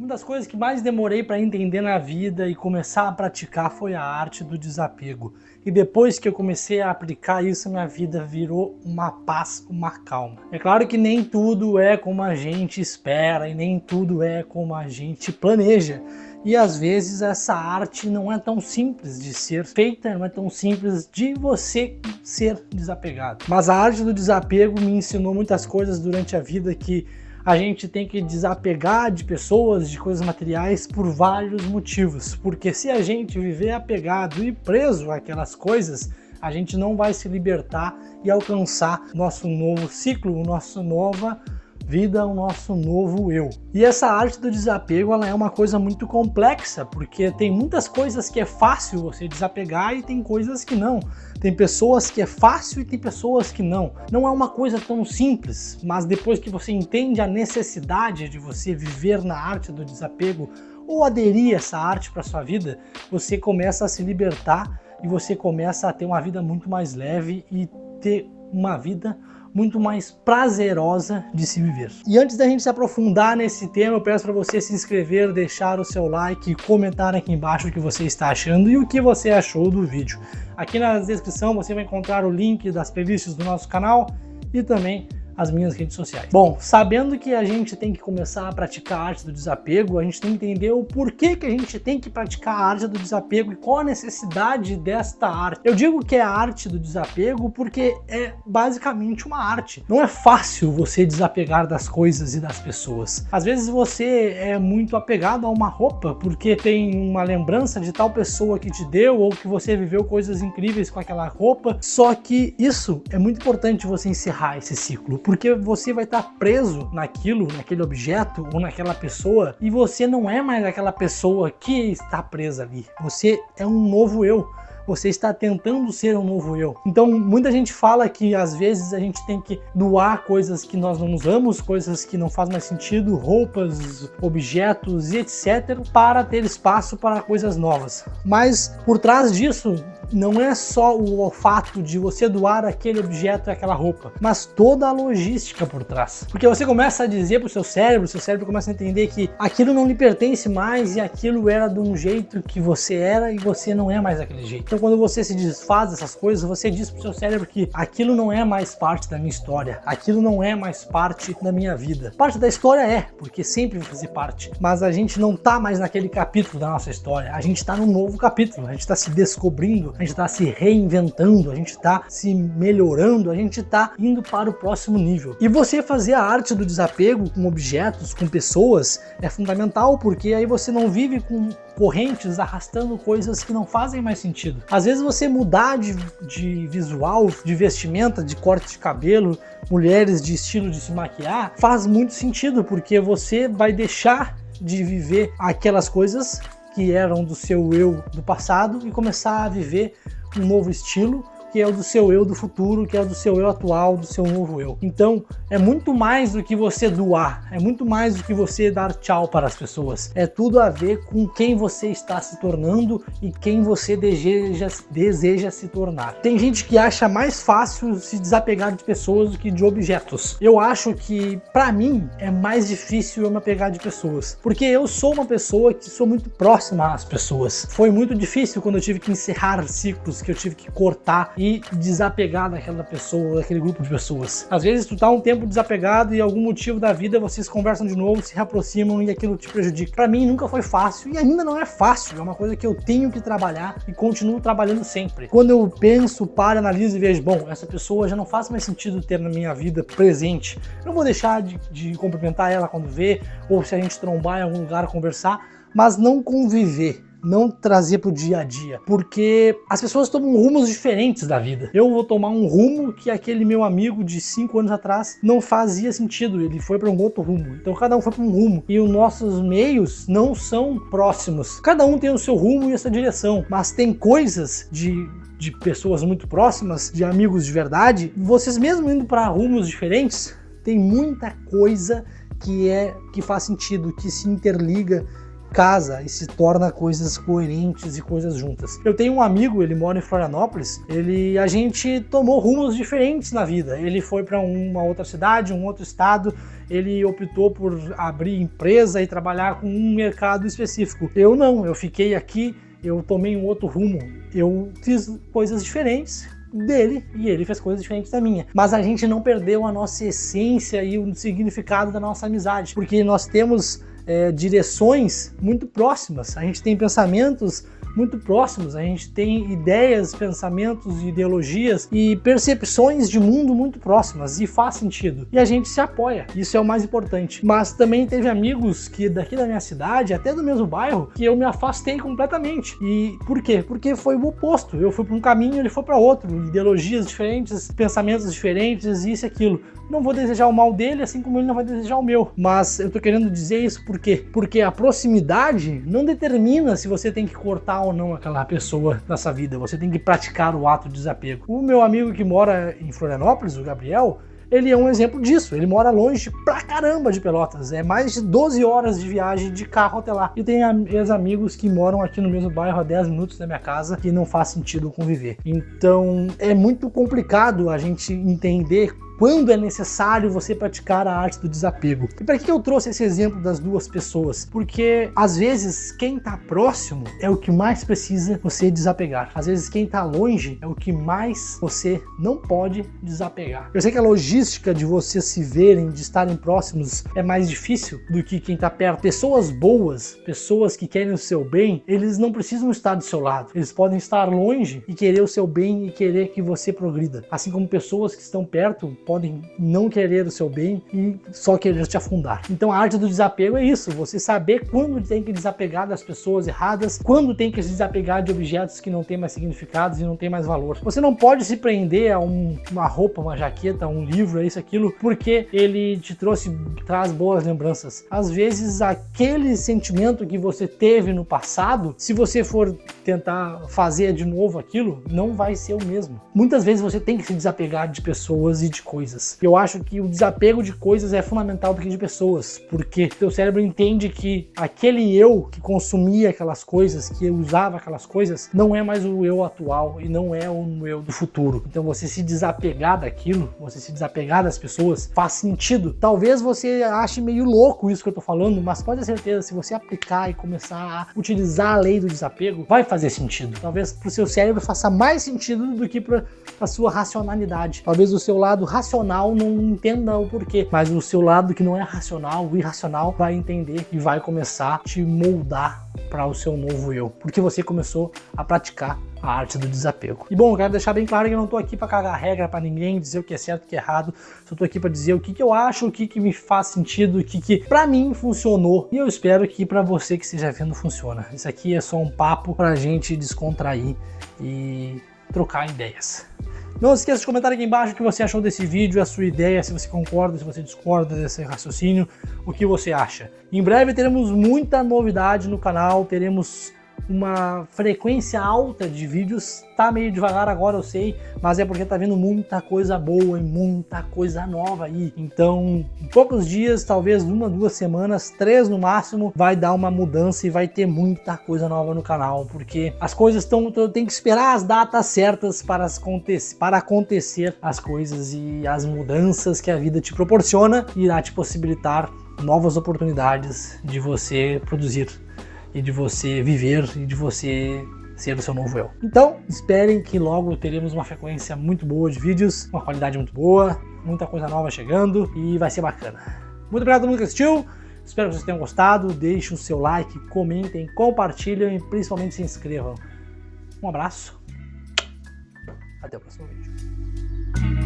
Uma das coisas que mais demorei para entender na vida e começar a praticar foi a arte do desapego. E depois que eu comecei a aplicar isso, minha vida virou uma paz, uma calma. É claro que nem tudo é como a gente espera e nem tudo é como a gente planeja. E às vezes essa arte não é tão simples de ser feita, não é tão simples de você ser desapegado. Mas a arte do desapego me ensinou muitas coisas durante a vida, que a gente tem que desapegar de pessoas, de coisas materiais por vários motivos. Porque se a gente viver apegado e preso àquelas coisas, a gente não vai se libertar e alcançar nosso novo ciclo, nossa nova vida, o nosso novo eu. E essa arte do desapego, ela é uma coisa muito complexa, porque tem muitas coisas que é fácil você desapegar e tem coisas que não. Tem pessoas que é fácil e tem pessoas que não. Não é uma coisa tão simples, mas depois que você entende a necessidade de você viver na arte do desapego ou aderir essa arte para sua vida, você começa a se libertar e você começa a ter uma vida muito mais leve e ter uma vida muito mais prazerosa de se viver. E antes da gente se aprofundar nesse tema, eu peço para você se inscrever, deixar o seu like e comentar aqui embaixo o que você está achando e o que você achou do vídeo. Aqui na descrição você vai encontrar o link das playlists do nosso canal e também as minhas redes sociais. Bom, sabendo que a gente tem que começar a praticar a arte do desapego, a gente tem que entender o porquê que a gente tem que praticar a arte do desapego e qual a necessidade desta arte. Eu digo que é a arte do desapego porque é basicamente uma arte. Não é fácil você desapegar das coisas e das pessoas. Às vezes você é muito apegado a uma roupa porque tem uma lembrança de tal pessoa que te deu ou que você viveu coisas incríveis com aquela roupa. Só que isso é muito importante você encerrar esse ciclo, porque você vai estar preso naquilo, naquele objeto ou naquela pessoa, e você não é mais aquela pessoa que está presa ali. Você é um novo eu. Você está tentando ser um novo eu. Então, muita gente fala que às vezes a gente tem que doar coisas que nós não usamos, coisas que não fazem mais sentido, roupas, objetos e etc, para ter espaço para coisas novas. Mas por trás disso, não é só o fato de você doar aquele objeto e aquela roupa, mas toda a logística por trás. Porque você começa a dizer para o seu cérebro começa a entender que aquilo não lhe pertence mais e aquilo era de um jeito que você era e você não é mais daquele jeito. Então quando você se desfaz dessas coisas, você diz para o seu cérebro que aquilo não é mais parte da minha história, aquilo não é mais parte da minha vida. Parte da história é, porque sempre vai fazer parte, mas a gente não tá mais naquele capítulo da nossa história, a gente está num novo capítulo, a gente está se descobrindo, a gente está se reinventando, a gente está se melhorando, a gente está indo para o próximo nível. E você fazer a arte do desapego com objetos, com pessoas, é fundamental, porque aí você não vive com correntes arrastando coisas que não fazem mais sentido. Às vezes você mudar de visual, de vestimenta, de corte de cabelo, mulheres de estilo de se maquiar, faz muito sentido, porque você vai deixar de viver aquelas coisas que eram do seu eu do passado e começar a viver um novo estilo, que é o do seu eu do futuro, que é o do seu eu atual, do seu novo eu. Então, é muito mais do que você doar, é muito mais do que você dar tchau para as pessoas. É tudo a ver com quem você está se tornando e quem você deseja se tornar. Tem gente que acha mais fácil se desapegar de pessoas do que de objetos. Eu acho que, para mim, é mais difícil eu me apegar de pessoas, porque eu sou uma pessoa que sou muito próxima às pessoas. Foi muito difícil quando eu tive que encerrar ciclos, que eu tive que cortar e desapegar daquela pessoa, daquele grupo de pessoas. Às vezes tu tá um tempo desapegado e algum motivo da vida vocês conversam de novo, se reaproximam e aquilo te prejudica. Pra mim nunca foi fácil e ainda não é fácil, é uma coisa que eu tenho que trabalhar e continuo trabalhando sempre. Quando eu penso, paro, analiso e vejo, bom, essa pessoa já não faz mais sentido ter na minha vida presente. Eu não vou deixar de cumprimentar ela quando vê, ou se a gente trombar em algum lugar conversar, mas não conviver. Não trazer pro dia a dia, porque as pessoas tomam rumos diferentes da vida. Eu vou tomar um rumo que aquele meu amigo de 5 anos atrás não fazia sentido, ele foi para um outro rumo. Então cada um foi para um rumo e os nossos meios não são próximos. Cada um tem o seu rumo e essa direção, mas tem coisas de pessoas muito próximas, de amigos de verdade, vocês mesmo indo para rumos diferentes, tem muita coisa que faz sentido, que se interliga, casa e se torna coisas coerentes e coisas juntas. Eu tenho um amigo, ele mora em Florianópolis, a gente tomou rumos diferentes na vida. Ele foi para uma outra cidade, um outro estado, ele optou por abrir empresa e trabalhar com um mercado específico. Eu não, eu fiquei aqui, eu tomei um outro rumo, eu fiz coisas diferentes dele e ele fez coisas diferentes da minha. Mas a gente não perdeu a nossa essência e o significado da nossa amizade, porque nós temos direções muito próximas, a gente tem pensamentos muito próximos, a gente tem ideias, pensamentos, ideologias e percepções de mundo muito próximas e faz sentido. E a gente se apoia, isso é o mais importante. Mas também teve amigos que daqui da minha cidade, até do mesmo bairro, que eu me afastei completamente. E por quê? Porque foi o oposto. Eu fui para um caminho, ele foi para outro. Ideologias diferentes, pensamentos diferentes, isso e aquilo. Não vou desejar o mal dele, assim como ele não vai desejar o meu. Mas eu tô querendo dizer isso por quê? Porque a proximidade não determina se você tem que cortar ou não aquela pessoa da sua vida. Você tem que praticar o ato de desapego. O meu amigo que mora em Florianópolis, o Gabriel, ele é um exemplo disso. Ele mora longe pra caramba de Pelotas. É mais de 12 horas de viagem de carro até lá. E tem ex-amigos que moram aqui no mesmo bairro a 10 minutos da minha casa que não faz sentido conviver. Então é muito complicado a gente entender quando é necessário você praticar a arte do desapego. E para que eu trouxe esse exemplo das duas pessoas? Porque às vezes quem está próximo é o que mais precisa você desapegar. Às vezes quem está longe é o que mais você não pode desapegar. Eu sei que a logística de vocês se verem, de estarem próximos, é mais difícil do que quem está perto. Pessoas boas, pessoas que querem o seu bem, eles não precisam estar do seu lado. Eles podem estar longe e querer o seu bem e querer que você progrida. Assim como pessoas que estão perto podem não querer o seu bem e só querer te afundar. Então a arte do desapego é isso, você saber quando tem que desapegar das pessoas erradas, quando tem que se desapegar de objetos que não têm mais significados e não têm mais valor. Você não pode se prender a uma roupa, uma jaqueta, um livro, isso, aquilo, porque ele traz boas lembranças. Às vezes aquele sentimento que você teve no passado, se você for tentar fazer de novo aquilo, não vai ser o mesmo. Muitas vezes você tem que se desapegar de pessoas e de coisas. Eu acho que o desapego de coisas é fundamental do que de pessoas, porque teu cérebro entende que aquele eu que consumia aquelas coisas, que usava aquelas coisas, não é mais o eu atual e não é o eu do futuro. Então você se desapegar daquilo, você se desapegar das pessoas, faz sentido. Talvez você ache meio louco isso que eu tô falando, mas pode ter certeza, se você aplicar e começar a utilizar a lei do desapego, vai fazer sentido. Talvez pro seu cérebro faça mais sentido do que pra sua racionalidade. Talvez o seu lado racional não entenda o porquê, mas o seu lado que não é racional, o irracional, vai entender e vai começar a te moldar para o seu novo eu, porque você começou a praticar a arte do desapego. E bom, eu quero deixar bem claro que eu não tô aqui para cagar regra para ninguém, dizer o que é certo e o que é errado, só tô aqui para dizer o que eu acho, o que me faz sentido, o que para mim funcionou, e eu espero que para você que esteja vendo funciona. Isso aqui é só um papo pra gente descontrair e trocar ideias. Não se esqueça de comentar aqui embaixo o que você achou desse vídeo, a sua ideia, se você concorda, se você discorda desse raciocínio, o que você acha. Em breve teremos muita novidade no canal, teremos uma frequência alta de vídeos, tá meio devagar agora eu sei, mas é porque tá vindo muita coisa boa e muita coisa nova aí. Então, em poucos dias, talvez 1, 2 semanas, 3 no máximo, vai dar uma mudança e vai ter muita coisa nova no canal, porque as coisas tem que esperar as datas certas para acontecer as coisas, e as mudanças que a vida te proporciona irá te possibilitar novas oportunidades de você produzir e de você viver e de você ser o seu novo eu. Então, esperem que logo teremos uma frequência muito boa de vídeos, uma qualidade muito boa, muita coisa nova chegando e vai ser bacana. Muito obrigado a todo mundo que assistiu, espero que vocês tenham gostado, deixem o seu like, comentem, compartilhem e principalmente se inscrevam. Um abraço, até o próximo vídeo.